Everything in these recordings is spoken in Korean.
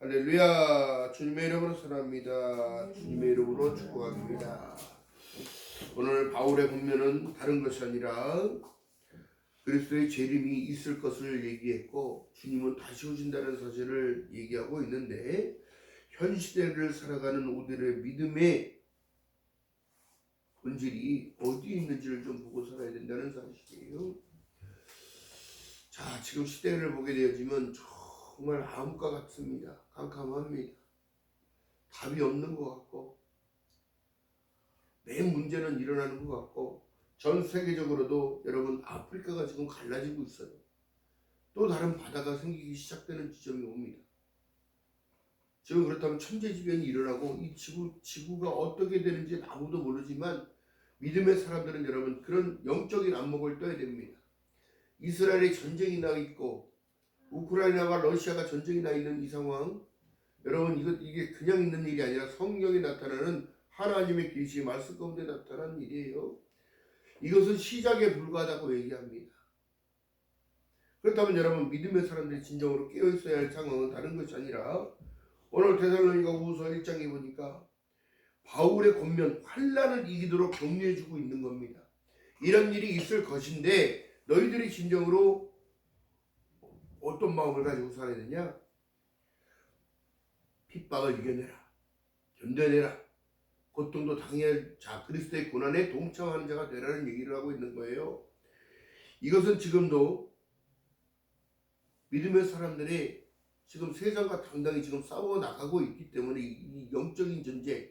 할렐루야. 주님의 이름으로 사랑합니다. 주님의 이름으로 축복합니다. 오늘 바울의 본면은 다른 것이 아니라 그리스도의 재림이 있을 것을 얘기했고 주님은 다시 오신다는 사실을 얘기하고 있는데 현 시대를 살아가는 우리들의 믿음의 본질이 어디에 있는지를 좀 보고 살아야 된다는 사실이에요. 자, 지금 시대를 보게 되어지면 정말 암흑과 같습니다. 깜깜합니다. 답이 없는 것 같고 매 문제는 일어나는 것 같고 전 세계적으로도 여러분 아프리카가 지금 갈라지고 있어요. 또 다른 바다가 생기기 시작되는 지점이 옵니다. 지금 그렇다면 천재지변이 일어나고 이 지구가 어떻게 되는지 아무도 모르지만 믿음의 사람들은 여러분 그런 영적인 안목을 떠야 됩니다. 이스라엘의 전쟁이 나 있고 우크라이나와 러시아가 전쟁이 나 있는 이 상황, 여러분 이게 그냥 있는 일이 아니라 성령이 나타나는 하나님의 계시 말씀 가운데 나타나는 일이에요. 이것은 시작에 불과하다고 얘기합니다. 그렇다면 여러분 믿음의 사람들이 진정으로 깨어있어야 할 상황은 다른 것이 아니라 오늘 데살로니가후서 1장에 보니까 바울의 권면 환난을 이기도록 격려해주고 있는 겁니다. 이런 일이 있을 것인데 너희들이 진정으로 어떤 마음을 가지고 살아야 되냐? 핍박을 이겨내라. 견뎌내라. 고통도 당해야 자 그리스도의 고난에 동참하는 자가 되라는 얘기를 하고 있는 거예요. 이것은 지금도 믿음의 사람들이 지금 세상과 당당히 지금 싸워 나가고 있기 때문에 이 영적인 전쟁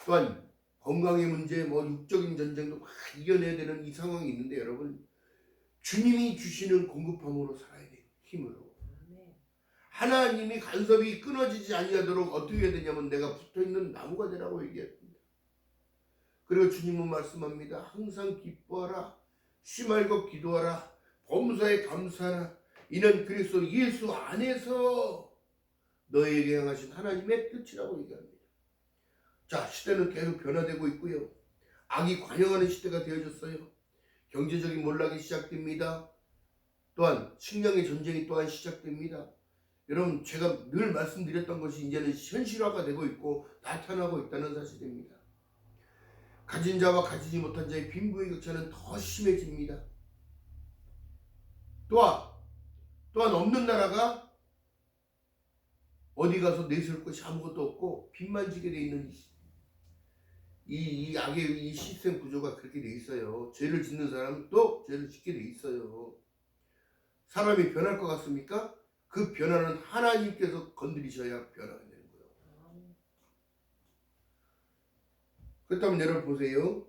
또한 건강의 문제 육적인 전쟁도 막 이겨내야 되는 이 상황이 있는데 여러분 주님이 주시는 공급함으로 살아야 돼요. 힘으로. 하나님이 간섭이 끊어지지 아니하도록 어떻게 해야 되냐면 내가 붙어있는 나무가 되라고 얘기했습니다. 그리고 주님은 말씀합니다. 항상 기뻐하라. 쉬 말고 기도하라. 범사에 감사하라. 이는 그리스도 예수 안에서 너에게 향하신 하나님의 뜻이라고 얘기합니다. 자, 시대는 계속 변화되고 있고요. 악이 관영하는 시대가 되어졌어요. 경제적인 몰락이 시작됩니다. 또한 식량의 전쟁이 또한 시작됩니다. 여러분 제가 늘 말씀드렸던 것이 이제는 현실화가 되고 있고 나타나고 있다는 사실입니다. 가진 자와 가지지 못한 자의 빈부의 격차는 더 심해집니다. 또한 없는 나라가 어디 가서 내세울 것이 아무것도 없고 빚만 지게 돼 있는 이 악의 이 시스템 구조가 그렇게 돼 있어요. 죄를 짓는 사람은 또 죄를 짓게 돼 있어요. 사람이 변할 것 같습니까? 그 변화는 하나님께서 건드리셔야 변화가 되는 거예요. 그렇다면 여러분 보세요.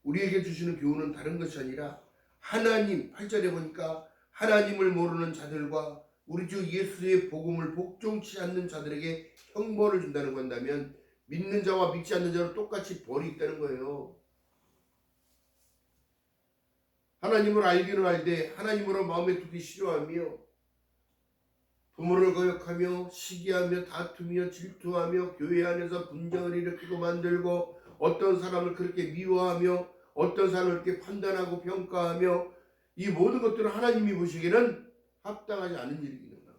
우리에게 주시는 교훈은 다른 것이 아니라 하나님 8절에 보니까 하나님을 모르는 자들과 우리 주 예수의 복음을 복종치 않는 자들에게 형벌을 준다는 건다면 믿는 자와 믿지 않는 자로 똑같이 벌이 있다는 거예요. 하나님을 알기는 알되 하나님으로 마음에 두기 싫어하며 부모를 거역하며 시기하며 다투며 질투하며 교회 안에서 분쟁을 일으키고 만들고 어떤 사람을 그렇게 미워하며 어떤 사람을 그렇게 판단하고 평가하며 이 모든 것들은 하나님이 보시기에는 합당하지 않은 일이기는 거예요.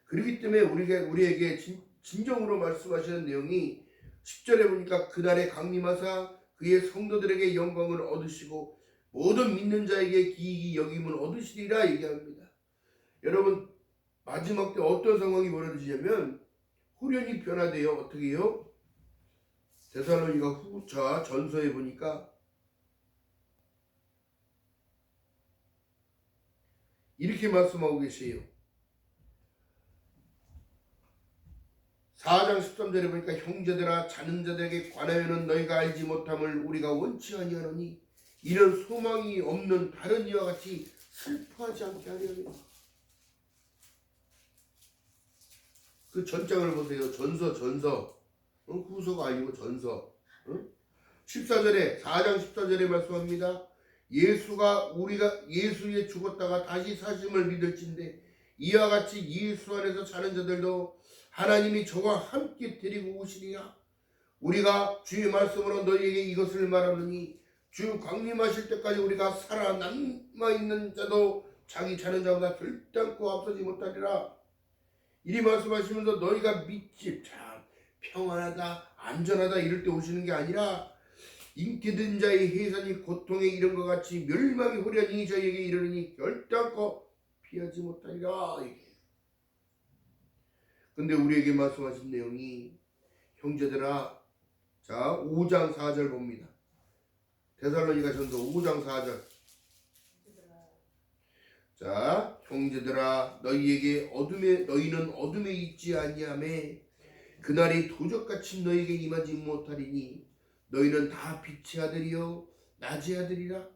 그렇기 때문에 우리에게 진정으로 말씀하시는 내용이 10절에 보니까 그날에 강림하사 그의 성도들에게 영광을 얻으시고 모든 믿는 자에게 기이히 여김을 얻으시리라 얘기합니다. 여러분 마지막 때 어떤 상황이 벌어지냐면 후련히 변화돼요. 어떻게 해요? 데살로니가 후서 전서에 보니까 이렇게 말씀하고 계세요. 4장 13절에 보니까 형제들아 자는 자들에게 관하여는 너희가 알지 못함을 우리가 원치 아니하노니 이는 소망이 없는 다른 이와 같이 슬퍼하지 않게 하려니. 그 전장을 보세요. 전서 후서가 아니고 전서 14절에 4장 14절에 말씀합니다. 우리가 예수에 죽었다가 다시 사심을 믿을진데 이와 같이 예수 안에서 자는 자들도 하나님이 저와 함께 데리고 오시리라. 우리가 주의 말씀으로 너희에게 이것을 말하느니 주 강림하실 때까지 우리가 살아남아있는 자도 자기 자는 자보다 결단코 앞서지 못하리라. 이리 말씀하시면서 너희가 믿지 참 평안하다 안전하다 이럴 때 오시는 게 아니라 인기든 자의 해산이 고통에 이른 것 같이 멸망이 후련히 저에게 이르니 결단코 피하지 못하리라. 근데 우리에게 말씀하신 내용이 형제들아, 자 5장 4절 봅니다. 데살로니가전서 5장 4절. 자 형제들아 너희는 어둠에 있지 아니하매 그날이 도적같이 너희에게 임하지 못하리니 너희는 다 빛의 아들이요 낮의 아들이라.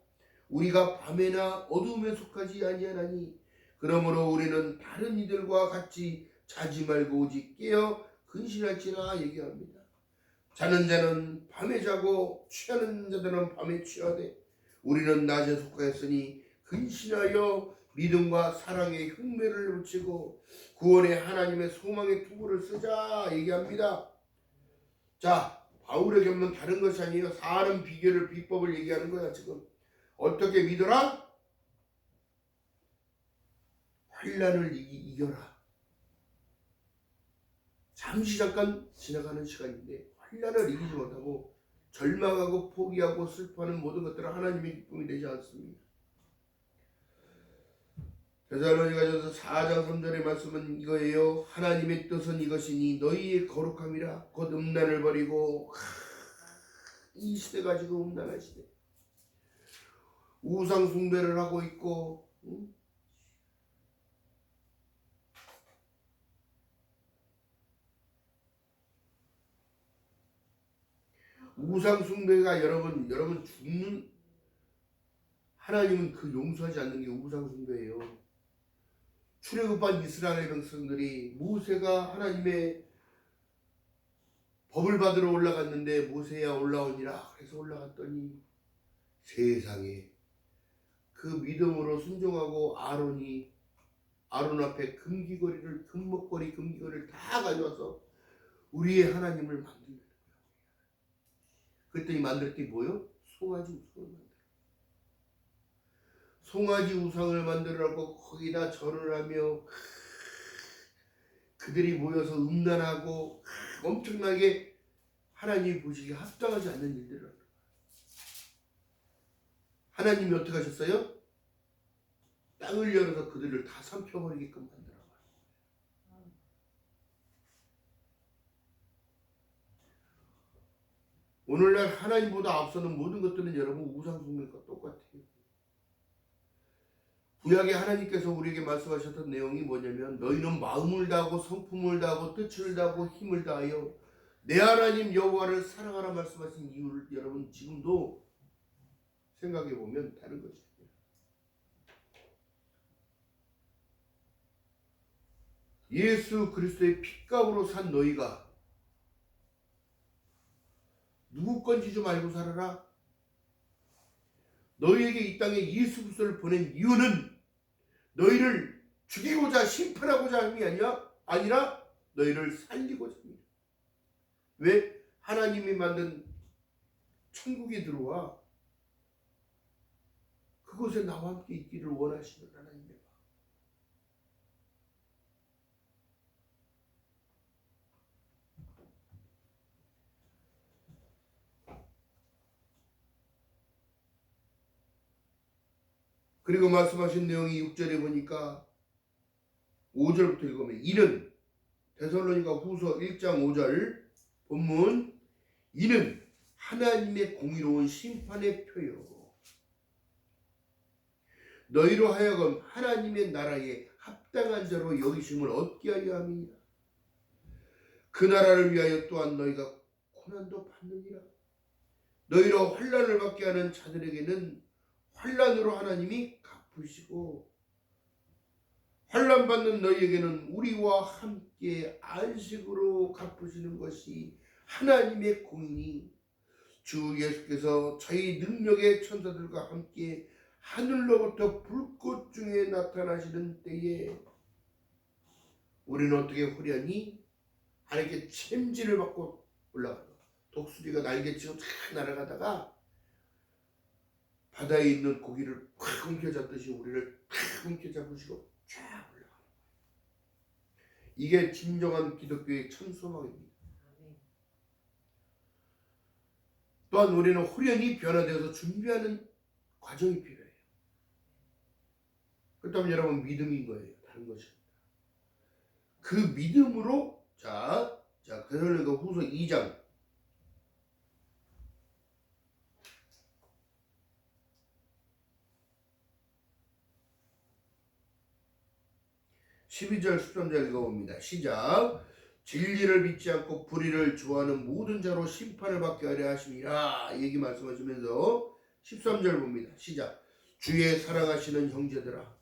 우리가 밤에나 어둠에 속하지 아니하나니 그러므로 우리는 다른 이들과 같이 자지 말고 오직 깨어 근신할지라 얘기합니다. 자는 자는 밤에 자고 취하는 자들은 밤에 취하되 우리는 낮에 속하였으니 근신하여 믿음과 사랑의 흉매를 붙이고 구원의 하나님의 소망의 투구를 쓰자 얘기합니다. 자 바울에게 없는 다른 것이 아니에요. 사는 비법을 얘기하는 거야. 지금 어떻게 믿어라? 환난을 이겨라. 잠시 잠깐 지나가는 시간인데 환난을 이기지 못하고 절망하고 포기하고 슬퍼하는 모든 것들은 하나님의 기쁨이 되지 않습니다. 데살로니가전서 4장 3절의 말씀은 이거예요. 하나님의 뜻은 이것이니 너희의 거룩함이라. 곧 음란을 버리고 이 시대가 지금 음란한 시대. 우상 숭배를 하고 있고 우상 숭배가 여러분 죽는 하나님은 그 용서하지 않는 게 우상 숭배예요. 출애굽한 이스라엘 백성들이 모세가 하나님의 법을 받으러 올라갔는데 모세야 올라오니라 그래서 올라갔더니 세상에 그 믿음으로 순종하고 아론 앞에 금기거리를 다 가져와서 우리의 하나님을 만들는 거야. 그랬더니 만들 게 뭐요? 송아지 우상을 만들어. 송아지 우상을 만들라고 거기다 절을 하며 그들이 모여서 음란하고 엄청나게 하나님이 보시기에 합당하지 않는 일들을 하는 거예요. 하나님이 어떻게 하셨어요? 땅을 열어서 그들을 다 삼켜버리게끔 만들어요. 오늘날 하나님보다 앞서는 모든 것들은 여러분 우상숭배과 똑같아요. 구약에 하나님께서 우리에게 말씀하셨던 내용이 뭐냐면 너희는 마음을 다하고 성품을 다하고 뜻을 다하고 힘을 다하여 내 하나님 여호와를 사랑하라 말씀하신 이유를 여러분 지금도 생각해 보면 다른 것입니다. 예수 그리스도의 핏값으로 산 너희가 누구 건지 좀 알고 살아라. 너희에게 이 땅에 예수 그리스도를 보낸 이유는 너희를 죽이고자 심판하고자 함이 아니라 너희를 살리고자 합니다. 왜? 하나님이 만든 천국에 들어와 그곳에 나와 함께 있기를 원하시는 하나님의 마음. 그리고 말씀하신 내용이 6절에 보니까 5절부터 읽으면 이는 데살로니가 후서 1장 5절 본문 이는 하나님의 공의로운 심판의 표요 너희로 하여금 하나님의 나라에 합당한 자로 여기심을 얻게 하려 함이니라. 그 나라를 위하여 또한 너희가 고난도 받느니라. 너희로 환난을 받게 하는 자들에게는 환난으로 하나님이 갚으시고 환난 받는 너희에게는 우리와 함께 안식으로 갚으시는 것이 하나님의 공이니 주 예수께서 저희 능력의 천사들과 함께 하늘로부터 불꽃 중에 나타나시는 때에 우리는 어떻게 후련히 하나님께 챔질을 받고 올라가요. 독수리가 날개치고 쫙 날아가다가 바다에 있는 고기를 콱 움켜잡듯이 우리를 콱 움켜잡으시고 쫙 올라가는 거예요. 이게 진정한 기독교의 참 소망입니다. 또한 우리는 호련히 변화되어서 준비하는 과정이 필요해요. 그렇다면 여러분 믿음인 거예요. 다른 것입니다. 그 믿음으로 자 데살로니가 후서 2장 12절 13절 읽어봅니다. 시작. 진리를 믿지 않고 불의를 좋아하는 모든 자로 심판을 받게 하려 하심이라. 얘기 말씀하시면서 13절 봅니다. 시작. 주의 사랑하시는 형제들아,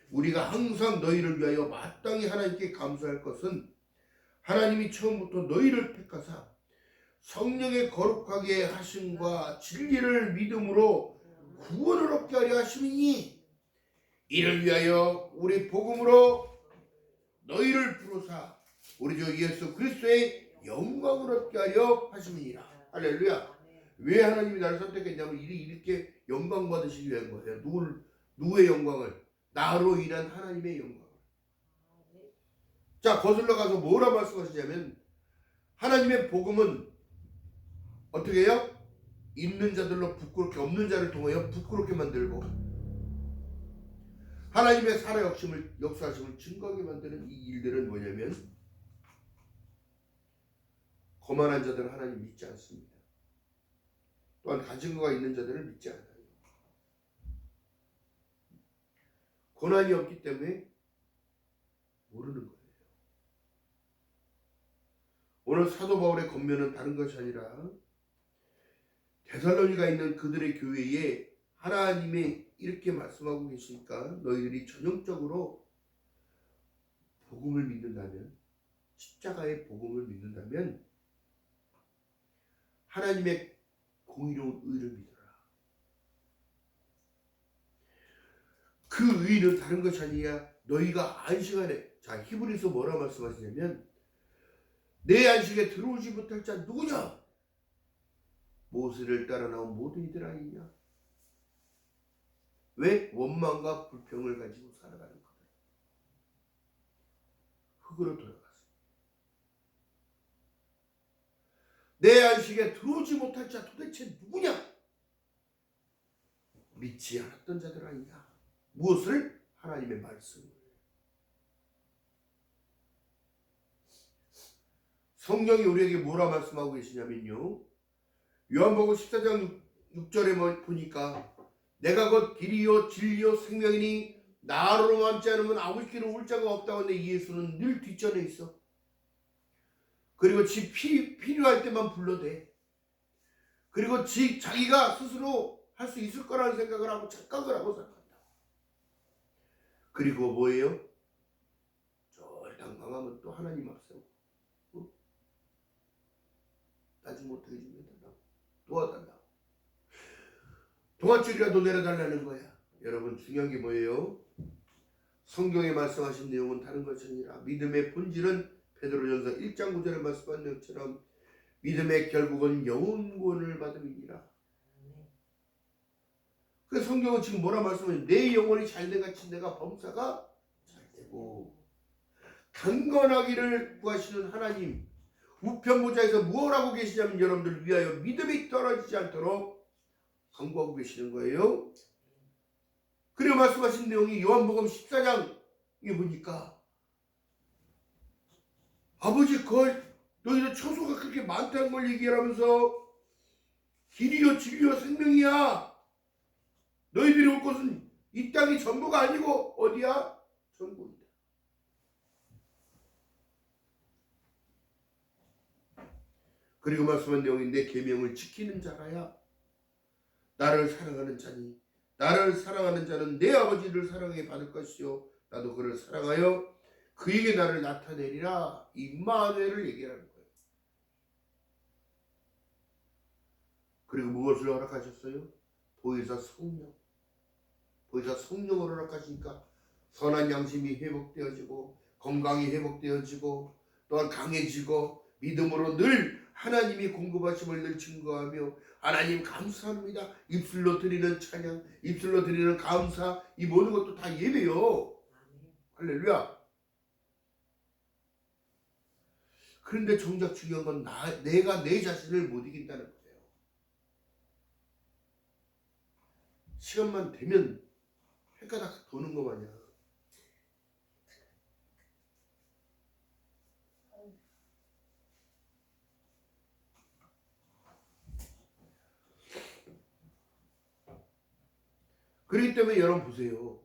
우리가 항상 너희를 위하여 마땅히 하나님께 감사할 것은 하나님이 처음부터 너희를 택하사 성령의 거룩하게 하심과 진리를 믿음으로 구원을 얻게 하려 하심이니, 이를 위하여 우리 복음으로 너희를 부르사 우리 주 예수 그리스도의 영광을 얻게 하려 하심이니라. 할렐루야. 왜 하나님이 나를 선택했냐면 이렇게 영광 받으시기 위한 거예요. 누구의 영광을? 나로 인한 하나님의 영광을. 자, 거슬러 가서 뭐라 말씀하시냐면 하나님의 복음은 어떻게 해요? 있는 자들로 부끄럽게, 없는 자를 통하여 부끄럽게 만들고 하나님의 살아 역사하심을 증거하게 만드는 이 일들은 뭐냐면, 거만한 자들은 하나님 믿지 않습니다. 또한 가진 거가 있는 자들을 믿지 않아요. 고난이 없기 때문에 모르는 거예요. 오늘 사도 바울의 권면은 다른 것이 아니라 데살로니가 있는 그들의 교회에 하나님이 이렇게 말씀하고 계시니까 너희들이 전형적으로 복음을 믿는다면, 십자가의 복음을 믿는다면 하나님의 공의로운 의를 믿어라. 그 의는 다른 것이 아니라 너희가 안식하네. 자, 히브리서 뭐라 말씀하시냐면 내 안식에 들어오지 못할 자 누구냐? 모세를 따라 나온 모든 이들 아니냐? 왜? 원망과 불평을 가지고 살아가는 거다. 흙으로 돌아갔습니다. 내 안식에 들어오지 못할 자 도대체 누구냐? 믿지 않았던 자들 아니냐? 무엇을? 하나님의 말씀을. 성경이 우리에게 뭐라 말씀하고 계시냐면요, 요한복음 14장 6절에 보니까 내가 곧 길이요 진리요 생명이니 나로 남지 않으면 아버지께로 올 자가 없다고 하는데 예수는 늘 뒷전에 있어. 그리고 필요할 때만 불러대. 그리고 자기가 스스로 할 수 있을 거라는 생각을 하고 착각을 하고 생각한다. 그리고 뭐예요? 절당강하면 또 하나님 앞세우고 나중 못하게 좀 해달라고, 도와달라고, 동아줄이라도 내려달라는 거야. 여러분, 중요한 게 뭐예요? 성경에 말씀하신 내용은 다른 것이 아니라 믿음의 본질은 베드로전서 1장 9절에 말씀한 것처럼 믿음의 결국은 영혼구원을 받음이니라. 그 성경은 지금 뭐라 말씀하냐? 내 영혼이 잘된 같이 내가 범사가 잘되고, 강건하기를 구하시는 하나님, 우편보좌에서 무엇 하고 계시냐면 여러분들 위하여 믿음이 떨어지지 않도록 강구하고 계시는 거예요. 그리고 말씀하신 내용이 요한복음 14장에 보니까 아버지 너희들 처소가 그렇게 많다는 걸 얘기하면서 길이요 진리요 생명이야. 너희들이 올 것은 이 땅이 전부가 아니고 어디야? 전부이다. 그리고 말씀한 내용이 내 계명을 지키는 자라야 나를 사랑하는 자니, 나를 사랑하는 자는 내 아버지를 사랑해 받을 것이요 나도 그를 사랑하여 그에게 나를 나타내리라. 임마누엘을 얘기하는 거예요. 그리고 무엇을 허락하셨어요? 보혜사 성령. 보혜사 성령을 허락하시니까 선한 양심이 회복되어지고 건강이 회복되어지고 또한 강해지고 믿음으로 늘 하나님이 공급하심을 늘 증거하며 하나님 감사합니다. 입술로 드리는 찬양, 입술로 드리는 감사, 이 모든 것도 다 예배요. 할렐루야. 그런데 정작 중요한 건 내가 내 자신을 못 이긴다는 거예요. 시간만 되면 헷가닥 도는 거 마냥. 그렇기 때문에 여러분 보세요.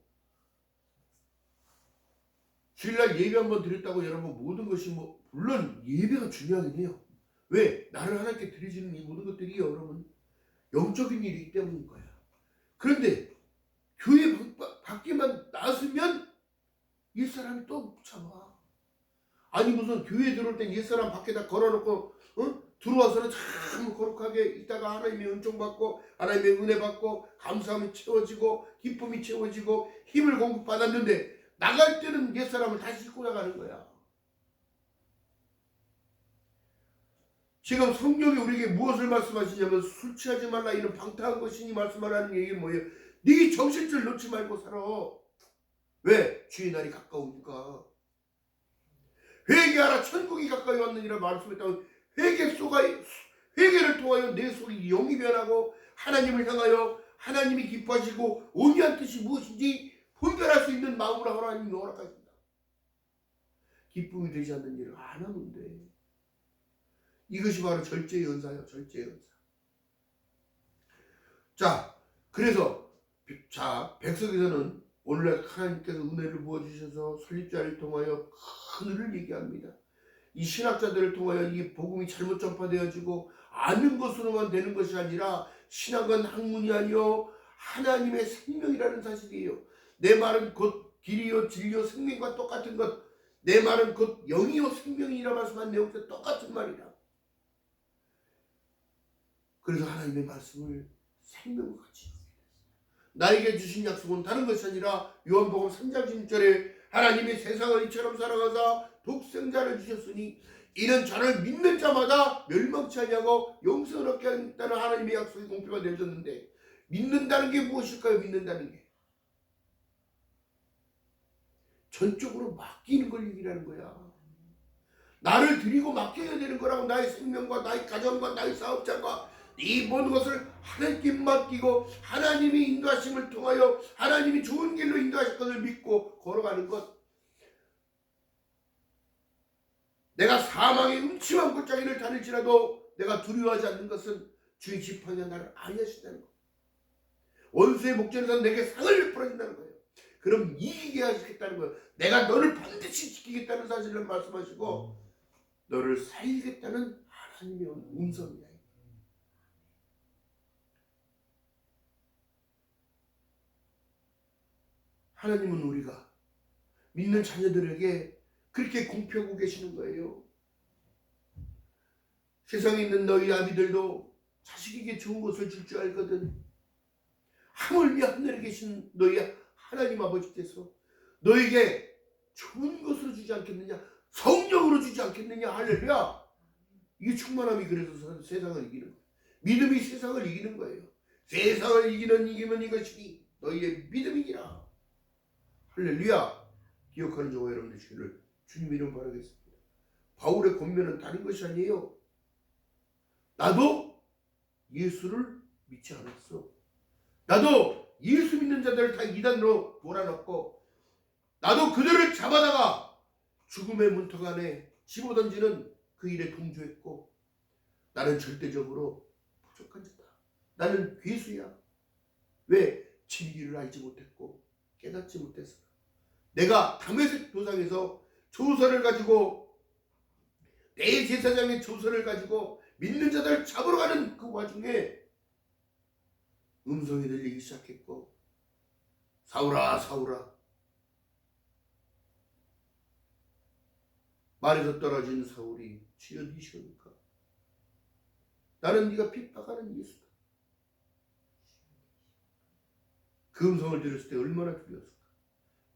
주일날 예배 한번 드렸다고 여러분 모든 것이 물론 예배가 중요하긴 해요. 왜? 나를 하나님께 드려지는 이 모든 것들이 여러분 영적인 일이기 때문인 거야. 그런데 교회 밖에만 나서면 옛사람이 또 붙잡아. 아니 무슨 교회 들어올 땐 옛사람 밖에다 걸어놓고 들어와서는 참 거룩하게 있다가 하나님의 은총 받고 하나님의 은혜 받고 감사함이 채워지고 기쁨이 채워지고 힘을 공급받았는데 나갈 때는 옛사람을 다시 싣고 나가는 거야. 지금 성경이 우리에게 무엇을 말씀하시냐면 술 취하지 말라 이런 방탕한 것이니 말씀하라는 얘기는 뭐예요? 네 정신줄 놓지 말고 살아. 왜? 주의 날이 가까우니까. 회개하라 천국이 가까이 왔느니라 말씀했다고. 회개를 통하여 내 속이 영이 변하고 하나님을 향하여 하나님이 기뻐하시고 온유한 뜻이 무엇인지 분별할 수 있는 마음으로 하나님이 허락하십니다. 기쁨이 되지 않는 일을 안 하면 돼. 이것이 바로 절제의 연사예요. 절제의 연사. 자, 그래서 백석에서는 오늘날 하나님께서 은혜를 부어주셔서 설립자를 통하여 큰 은혜를 얘기합니다. 이 신학자들을 통하여 이 복음이 잘못 전파되어지고 아는 것으로만 되는 것이 아니라 신학은 학문이 아니요 하나님의 생명이라는 사실이에요. 내 말은 곧 길이요 진리요 생명과 똑같은 것. 내 말은 곧 영이요 생명이라 말씀한 내용과 똑같은 말이다. 그래서 하나님의 말씀을 생명과 같이 나에게 주신 약속은 다른 것이 아니라 요한복음 3장 16절에 하나님이 세상을 이처럼 사랑하사 독생자를 주셨으니 이는 저를 믿는 자마다 멸망치 아니하고 영생을 얻게 하겠다는 하나님의 약속이 공표가 되어졌는데 믿는다는 게 무엇일까요? 믿는다는 게 전적으로 맡기는 걸 얘기하는 거야. 나를 드리고 맡겨야 되는 거라고. 나의 생명과 나의 가정과 나의 사업장과 이 모든 것을 하나님께 맡기고 하나님이 인도하심을 통하여 하나님이 좋은 길로 인도하실 것을 믿고 걸어가는 것. 내가 사망의 음침한 골짜기를 다닐지라도 내가 두려워하지 않는 것은 주의 지팡이가 나를 안위하신다는 것. 원수의 목전에서 내게 상을 베풀어준다는 거예요. 그럼 이기게 하시겠다는 거예요. 내가 너를 반드시 지키겠다는 사실을 말씀하시고 너를 살리겠다는 하나님의 음성이야. 하나님은 우리가 믿는 자녀들에게 그렇게 공표하고 계시는 거예요. 세상에 있는 너희 아비들도 자식에게 좋은 것을 줄 줄 알거든. 하물며 하늘에 계신 너희 하나님 아버지께서 너에게 좋은 것으로 주지 않겠느냐? 성령으로 주지 않겠느냐? 할렐루야. 이게 충만함이 그래서 세상을 이기는 거예요. 믿음이 세상을 이기는 거예요. 세상을 이기면 이것이 너희의 믿음이니라. 할렐루야. 기억하는 저와 여러분들 되시기를 주님 이름 바라겠습니다. 바울의 권면은 다른 것이 아니에요. 나도 예수를 믿지 않았어. 나도 예수 믿는 자들을 다 이단으로 몰아넣고 나도 그들을 잡아다가 죽음의 문턱 안에 집어던지는 그 일에 동조했고 나는 절대적으로 부족한 자다. 나는 괴수야. 왜? 진리를 알지 못했고 깨닫지 못했어. 내가 다메섹 도상에서 조서를 가지고 내 제사장의 조서를 가지고 믿는 자들 잡으러 가는 그 와중에 음성이 들리기 시작했고 사울아 사울아 말에서 떨어진 사울이 주여 니시옵니까? 나는 네가 핍박하는 예수다. 그 음성을 들었을 때 얼마나 두려웠을까?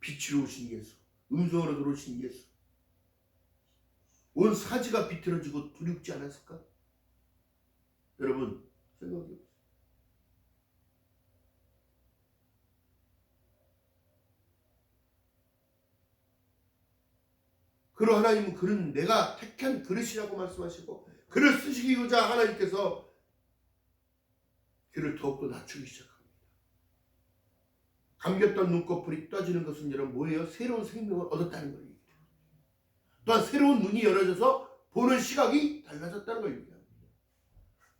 빛으로 오신 예수, 음성으로 들어오신 예수. 온 사지가 비틀어지고 두렵지 않았을까? 여러분 생각해보세요. 그리고 하나님은 그는 내가 택한 그릇이라고 말씀하시고 그를 쓰시고자 하나님께서 그를 더욱더 낮추기 시작합니다. 감겼던 눈꺼풀이 떠지는 것은 여러분 뭐예요? 새로운 생명을 얻었다는 거예요. 또한 새로운 눈이 열어져서 보는 시각이 달라졌다는 걸 얘기합니다.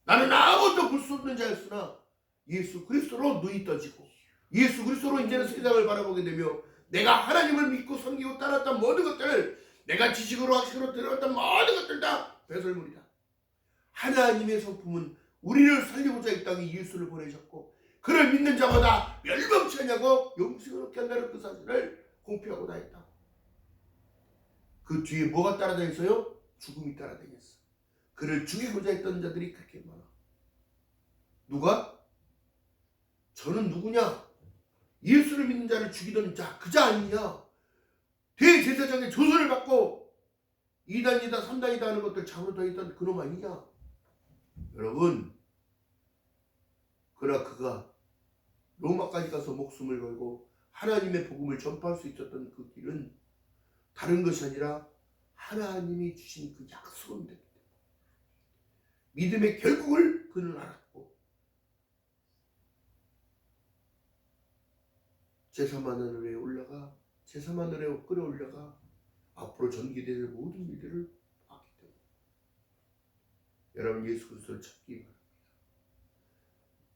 나는 아무것도 볼 수 없는 자였으나 예수 그리스도로 눈이 떠지고 예수 그리스도로 이제는 세상을 바라보게 되며 내가 하나님을 믿고 섬기고 따랐던 모든 것들, 내가 지식으로 학식으로 들어왔던 모든 것들 다 배설물이다. 하나님의 성품은 우리를 살리고자 이 땅에 예수를 보내셨고 그를 믿는 자마다 멸망치 않냐고 영생을 얻게 한다는 그 사실을 공표하고 다녔다고. 그 뒤에 뭐가 따라다녔어요? 죽음이 따라다녔어. 그를 죽이고자 했던 자들이 그렇게 많아. 누가? 저는 누구냐? 예수를 믿는 자를 죽이던 자, 그 자 아니냐? 대제사장의 조서를 받고 2단이다 3단이다 하는 것들 잡으러 다니던 그놈 아니냐? 여러분, 그러나 그가 로마까지 가서 목숨을 걸고 하나님의 복음을 전파할 수 있었던 그 길은 다른 것이 아니라 하나님이 주신 그 약속은 됩니다. 믿음의 결국을 그는 알았고 제3하늘에 올라가 제3하늘에 끌어올려가 앞으로 전개될 모든 일들을 봤기 때문에 여러분 예수 그리스도를 찾기 바랍니다.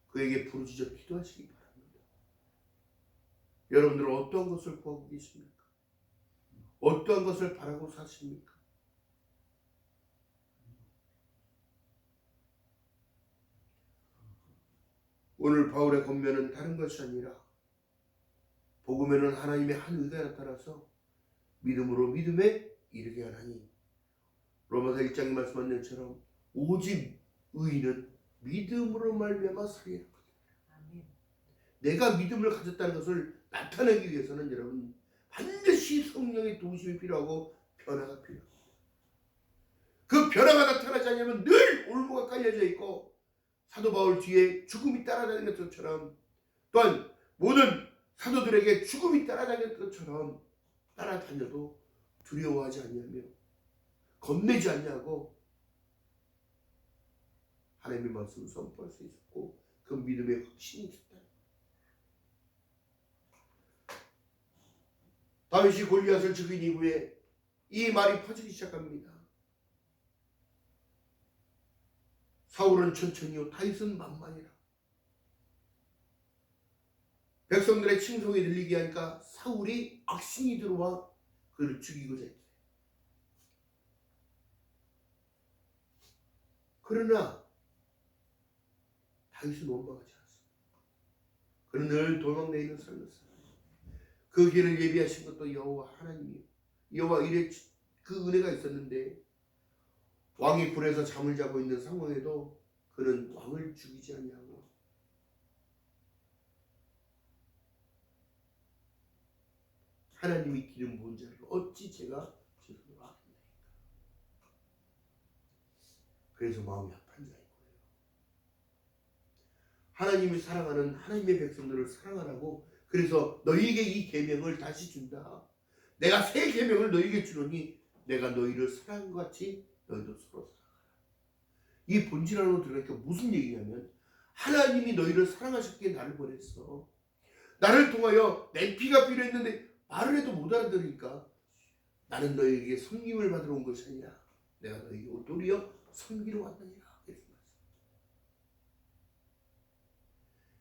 그에게 부르짖어 기도하시기 바랍니다. 여러분들은 어떠한 것을 구하고 계십니까? 어떠한 것을 바라고 사십니까? 오늘 바울의 권면은 다른 것이 아니라 복음에는 하나님의 한 의가 나타나서 믿음으로 믿음에 이르게 하나니 로마서 1장에 말씀한 것처럼 오직 의인은 믿음으로 말미암아 살리라. 내가 믿음을 가졌다는 것을 나타내기 위해서는 여러분 반드시 성령의 도우심이 필요하고 변화가 필요합니다. 그 변화가 나타나지 않으면 늘 올무가 깔려져 있고 사도 바울 뒤에 죽음이 따라다니는 것처럼 또한 모든 사도들에게 죽음이 따라다니는 것처럼 따라다녀도 두려워하지 않냐며 겁내지 않냐고 하나님의 말씀을 선포할 수 있었고 그 믿음의 확신이 있었다. 다윗이 골리앗을 죽인 이후에 이 말이 퍼지기 시작합니다. 사울은 천천히요 다윗은 만만이라. 백성들의 칭송이 들리게 하니까 사울이 악신이 들어와 그를 죽이고자 했어요. 그러나 다윗은 원망하지 않았습니다. 그는 늘 도망다니는 삶을 살아요. 그 길을 예비하신 것도 여호와 하나님이요. 여호와 이래 그 은혜가 있었는데 왕이 굴에서 잠을 자고 있는 상황에도 그는 왕을 죽이지 않냐고. 하나님이 기름 부은 자를 어찌 제가 죄수로 하겠나이까. 그래서 마음이 아픈 자인 거예요. 하나님이 사랑하는 하나님의 백성들을 사랑하라고. 그래서 너희에게 이 계명을 다시 준다. 내가 새 계명을 너희에게 주노니 내가 너희를 사랑한 것 같이 너희도 서로 사랑하라. 이 본질 안으로 들어가니까 무슨 얘기냐면 하나님이 너희를 사랑하셨기에 나를 보냈어. 나를 통하여 내 피가 필요했는데 말을 해도 못 알아들으니까 나는 너희에게 섬김을 받으러 온 것이 아니라 내가 너희에게 도리어 섬기러 왔느니라.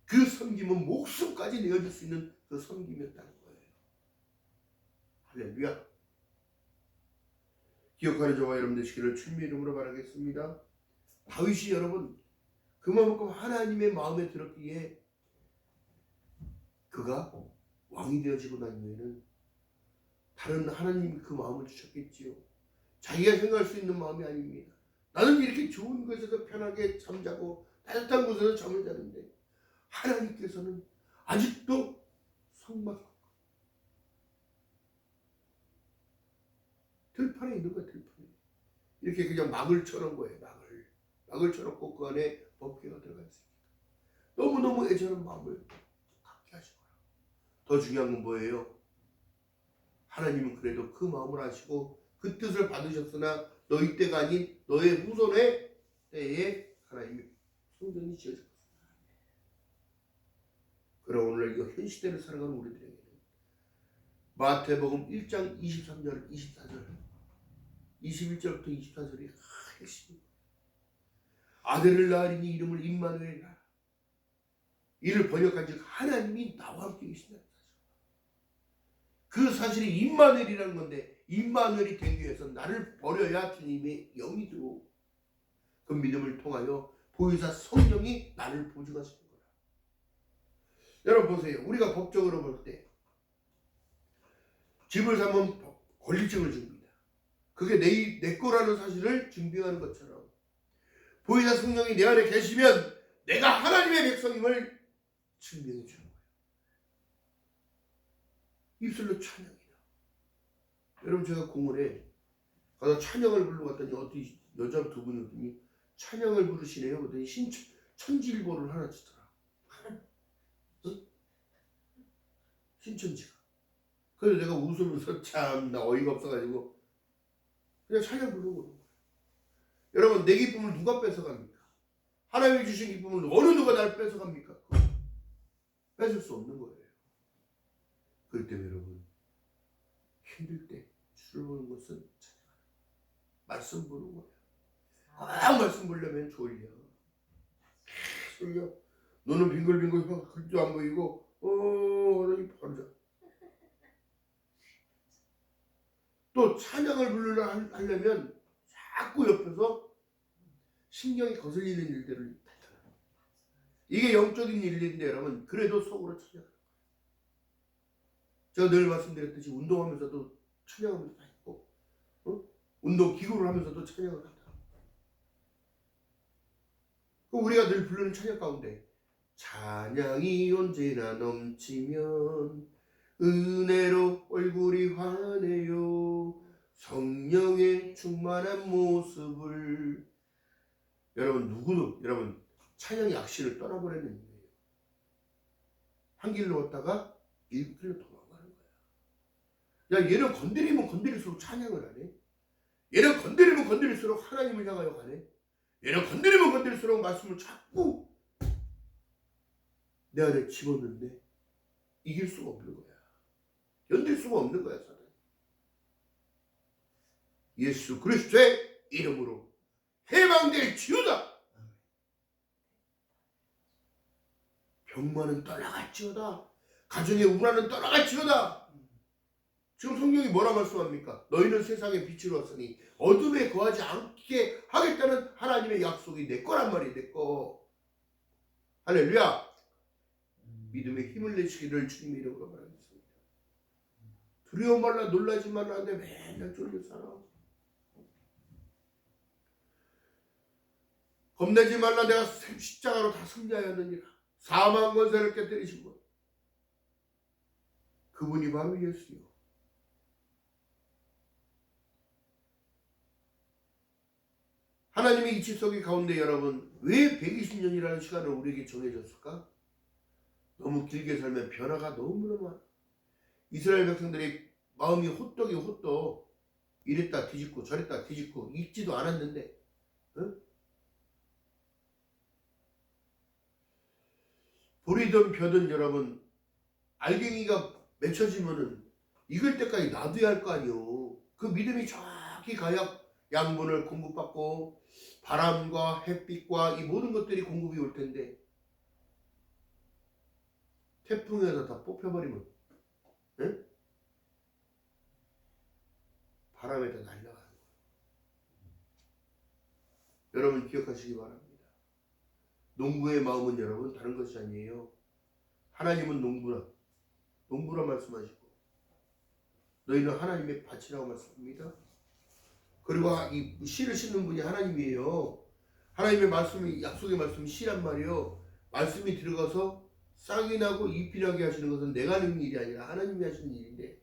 그 섬김은 목숨까지 내어줄 수 있는 그 섬김이었다는 거예요. 할렐루야. 기억하는 저와 여러분 되시기를 주님의 이름으로 바라겠습니다. 다윗이 여러분 그만큼 하나님의 마음에 들었기에 그가 왕이 되어지고 난 후에는 다른 하나님이 그 마음을 주셨겠지요. 자기가 생각할 수 있는 마음이 아닙니다. 나는 이렇게 좋은 곳에서 편하게 잠자고 따뜻한 곳에서 잠을 자는데 하나님께서는 아직도 성막 들판에 있는 거야. 들판에 이렇게 그냥 막을 쳐놓은 거예요. 막을 쳐놓고 그 안에 법궤가 들어가 있으니까 너무너무 애절한 마음을 갖게 하시거라. 더 중요한 건 뭐예요? 하나님은 그래도 그 마음을 아시고 그 뜻을 받으셨으나 너희 때가 아닌 너의 후손의 때에 하나님의 성전이 지어졌습니다. 그럼 오늘 이 현 시대를 살아가는 우리들에게는 마태복음 1장 23절 24절 21절부터 24절이 핵심입니다. 아들을 낳으리니 이름을 임마누엘이라. 이를 번역한즉 하나님이 나와 함께 계신다는 사실. 그 사실이 임마누엘이라는 건데, 임마누엘이 되기 위해서 나를 버려야 주님의 영이 들어오고 그 믿음을 통하여 보혜사 성령이 나를 보증하시는 거라. 여러분 보세요. 우리가 법적으로 볼 때 집을 사면 권리증을 줍니다. 그게 내 거라는 사실을 증빙하는 것처럼 보혜사 성령이 내 안에 계시면 내가 하나님의 백성임을 증명해 주는 거예요. 입술로 찬양이다. 여러분 제가 공원에 가서 찬양을 부르러 갔더니 어디 여자 두 분이 오더니 찬양을 부르시네요. 그랬더니 천지일보를 하나 주더라. 응? 신천지가. 그래서 내가 웃으면서 참 나 어이가 없어가지고 그냥 찬양 부르는 거예요. 여러분 내 기쁨을 누가 뺏어갑니까? 하나님이 주신 기쁨을 어느 누가 날 뺏어갑니까? 뺏을 수 없는 거예요. 그렇기 때문에 여러분 힘들 때 주를 보는 것은 찬양하는 말씀 보는 거예요. 막 말씀 보려면 졸려. 너는 빙글빙글 글도 안 보이고 그러니 바로 자. 또 찬양을 하려면 자꾸 옆에서 신경이 거슬리는 일들을 나타나요. 이게 영적인 일인데 여러분 그래도 속으로 찬양하는 거예요. 제가 늘 말씀드렸듯이 운동하면서도 찬양하면서 다 있고 운동 기구를 하면서도 찬양을 한다. 우리가 늘 부르는 찬양 가운데 찬양이 언제나 넘치면 은혜로 얼굴이 환해요. 성령의 충만한 모습을. 여러분 누구도 여러분 찬양의 악신을 떠나버리는 거예요. 한 길로 왔다가 일길로 도망가는 거야. 야 얘는 건드리면 건드릴수록 찬양을 하네. 얘는 건드리면 건드릴수록 하나님을 향하여 가네. 얘는 건드리면 건드릴수록 말씀을 자꾸 내 안에 집었는데 이길 수가 없는 거야. 견딜 수가 없는 거야 사단. 예수 그리스도의 이름으로 해방될지어다. 병만은 떠나갈지어다. 가정의 우란은 떠나갈지어다. 지금 성경이 뭐라 말씀합니까? 너희는 세상의 빛으로 왔으니 어둠에 거하지 않게 하겠다는 하나님의 약속이 내 거란 말이야. 내 거. 할렐루야. 믿음의 힘을 내시기를 주님의 이름으로 바라겠습니다. 두려워 말라 놀라지 말라 하는데 맨날 쫄려 살아. 겁내지 말라 내가 십자가로 다 승리하였느니라. 사망 권세를 깨뜨리신 분. 그분이 바로 예수요. 하나님의 이치 속의 가운데 여러분 왜 120년이라는 시간을 우리에게 정해졌을까? 너무 길게 살면 변화가 너무너무 많아. 이스라엘 백성들의 마음이 호떡이 호떡. 이랬다 뒤집고 저랬다 뒤집고 읽지도 않았는데 돌이든 벼든 여러분 알갱이가 맺혀지면은 익을 때까지 놔둬야 할 거 아니요. 그 믿음이 정확히 가야 양분을 공급받고 바람과 햇빛과 이 모든 것들이 공급이 올 텐데 태풍에서 다 뽑혀버리면 바람에 다 날아가는 거예요. 여러분 기억하시기 바랍니다. 농부의 마음은 여러분 다른 것이 아니에요. 하나님은 농부라 말씀하시고 너희는 하나님의 밭이라고 말씀합니다. 그리고 이 씨를 심는 분이 하나님이에요. 하나님의 말씀이 약속의 말씀이 씨란 말이에요. 말씀이 들어가서 싹이 나고 잎이 나게 하시는 것은 내가 하는 일이 아니라 하나님이 하시는 일인데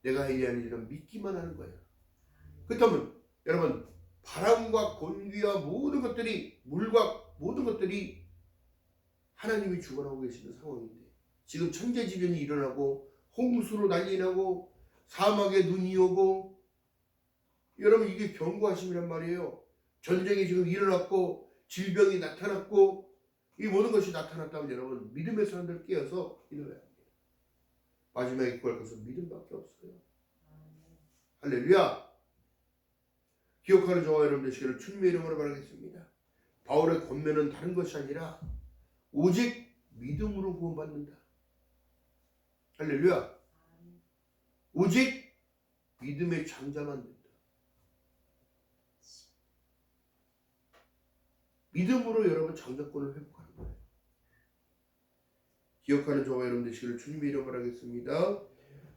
내가 해야 하는 일은 믿기만 하는 거예요. 그렇다면 여러분 바람과 공기와 모든 것들이 물과 모든 것들이 하나님이 주관하고 계시는 상황인데 지금 천재지변이 일어나고 홍수로 난리 나고 사막에 눈이 오고 여러분 이게 경고하심이란 말이에요. 전쟁이 지금 일어났고 질병이 나타났고 이 모든 것이 나타났다면 여러분 믿음의 사람들 깨어서 기도해야 합니다. 마지막에 구할 것은 믿음밖에 없어요. 할렐루야. 기억하는 저와 여러분 되시기를 주님의 이름으로 바라겠습니다. 바울의 권면은 다른 것이 아니라 오직 믿음으로 구원받는다. 할렐루야. 오직 믿음의 장자만 된다. 믿음으로 여러분 장자권을 회복하는 거예요. 기억하는 저와 여러분 되시기를 주님의 이름으로 하겠습니다.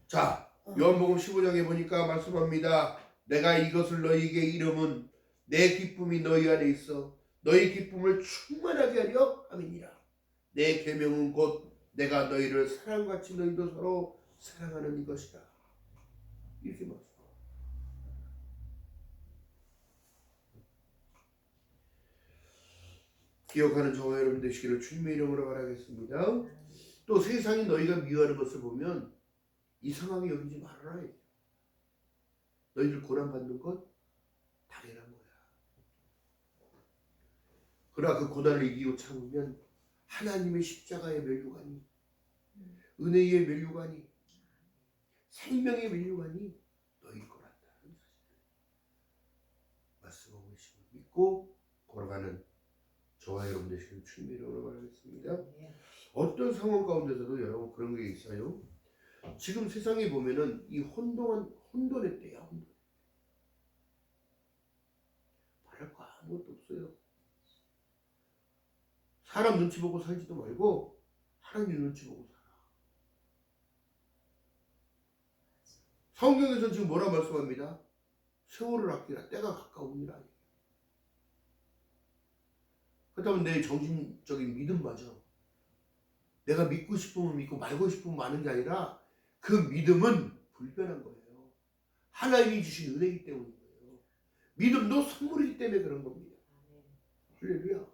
자, 요한복음 15장에 보니까 말씀합니다. 내가 이것을 너희에게 이름은 내 기쁨이 너희 안에 있어 너희 기쁨을 충만하게 하려 함이니라. 내 계명은 곧 내가 너희를 사랑같이 너희도 서로 사랑하는 이것이라. 이렇게 말씀. 기억하는 저와 여러분 되시기를 주님의 이름으로 바라겠습니다. 또 세상이 너희가 미워하는 것을 보면 이상하게 여기지 말아라. 너희들 고난받는 것 당연한 거야. 그러나 그 고난을 이기고 참으면 하나님의 십자가의 면류관이, 은혜의 면류관이, 생명의 면류관이 너희 거란다는 사실을 말씀하고 계심을 믿고 걸어가는 저와 여러분 되시는 주님의 이름으로 말하겠습니다. 어떤 상황 가운데서도 여러분 그런 게 있어요. 지금 세상에 보면은 이 혼돈의 때야. 혼돈. 말할 거 아무것도 없어요. 사람 눈치 보고 살지도 말고 하나님 눈치 보고 살아. 성경에서 지금 뭐라 말씀합니다. 세월을 아끼라 때가 가까우니라. 그렇다면 내 정신적인 믿음마저 내가 믿고 싶으면 믿고 말고 싶으면 마는 게 아니라 그 믿음은 불변한 거예요. 하나님이 주신 은혜이기 때문인 거예요. 믿음도 선물이기 때문에 그런 겁니다. 할렐루야.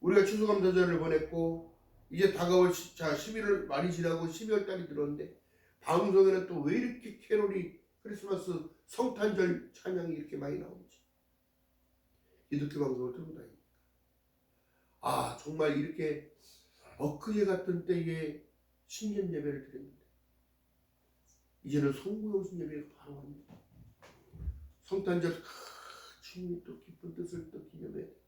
우리가 추수감사절을 보냈고 이제 다가올 11월 말이 지나고 12월 달이 들어왔는데 방송에는 또 왜 이렇게 캐롤이 크리스마스 성탄절 찬양이 이렇게 많이 나오는지 기독교 방송을 들고 다닙니다. 아 정말 이렇게 엊그제 같은 때에 신년 예배를 드렸는데 이제는 송구영신 예배가 바로 옵니다. 성탄절 주님이 또 기쁜 뜻을 또 기념해야 돼.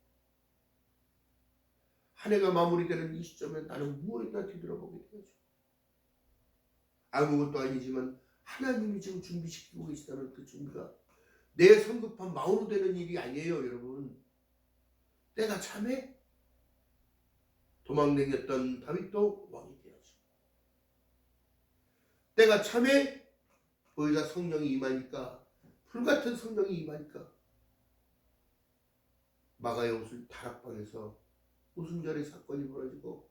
한 해가 마무리되는 이 시점에 나는 무엇이나 뒤돌아보게 되죠. 아무것도 아니지만 하나님이 지금 준비시키고 계시다는 그 준비가 내 성급한 마음으로 되는 일이 아니에요. 여러분 때가 참에 도망다녔던 다윗도 왕이 되었죠. 때가 참에 보이자 성령이 임하니까 불같은 성령이 임하니까 마가의 옷을 다락방에서 오순절의 사건이 벌어지고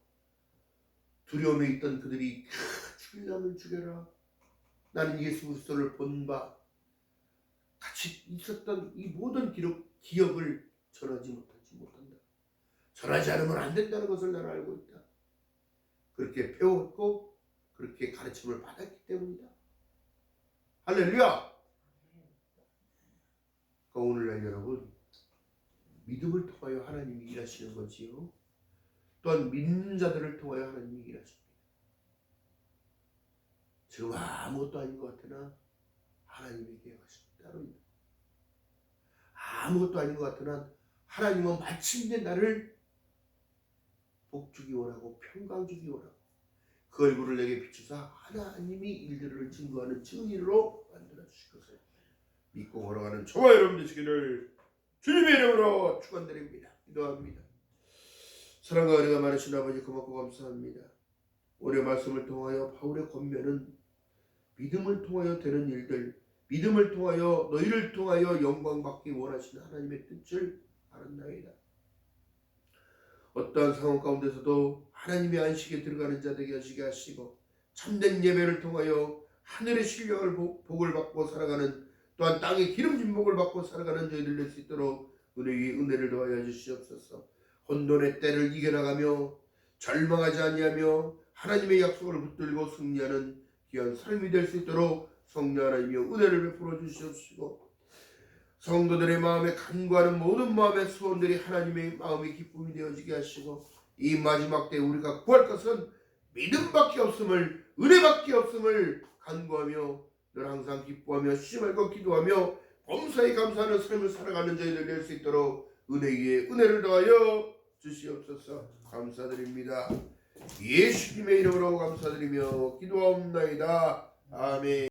두려움에 있던 그들이 죽이라면 죽여라. 나는 예수 그리스도를 본 바 같이 있었던 이 모든 기억을 전하지 못한다. 전하지 않으면 안 된다는 것을 나는 알고 있다. 그렇게 배웠고 그렇게 가르침을 받았기 때문이다. 할렐루야. 그러니까 오늘날 여러분 믿음을 통하여 하나님이 일하시는 거지요. 또한 믿는 자들을 통하여 하나님이 일하십니다. 지금 아무것도 아닌 것 같으나 하나님의 계획이 따릅니다. 아무것도 아닌 것 같으나 하나님은 마침내 나를 복주기 원하고 평강 주기 원하고 그 얼굴을 내게 비추사 하나님이 일들을 증거하는 증인으로 만들어 주실 것을 믿고 걸어가는 저와 여러분 되시기를 주님의 이름으로 축원드립니다. 기도합니다. 사랑과 은혜가 많으신 아버지 고맙고 감사합니다. 오늘 말씀을 통하여 바울의 권면은 믿음을 통하여 되는 일들, 믿음을 통하여 너희를 통하여 영광받기 원하시는 하나님의 뜻을 알았나이다. 어떠한 상황 가운데서도 하나님의 안식에 들어가는 자 되게 하시고 참된 예배를 통하여 하늘의 신령을 복을 받고 살아가는 또한 땅의 기름진 복을 받고 살아가는 저희들 될 수 있도록 은혜를 더하여 주시옵소서. 혼돈의 때를 이겨나가며 절망하지 아니하며 하나님의 약속을 붙들고 승리하는 귀한 삶이 될 수 있도록 성령 하나님이여 은혜를 베풀어 주시옵시고 성도들의 마음에 간구하는 모든 마음의 소원들이 하나님의 마음의 기쁨이 되어지게 하시고 이 마지막 때 우리가 구할 것은 믿음밖에 없음을 은혜밖에 없음을 간구하며 늘 항상 기뻐하며 쉬지 말고 기도하며 범사에 감사하는 삶을 살아가는 저희들 될 수 있도록 은혜 위에 은혜를 더하여 주시옵소서. 감사드립니다. 예수님의 이름으로 감사드리며 기도하옵나이다. 아멘.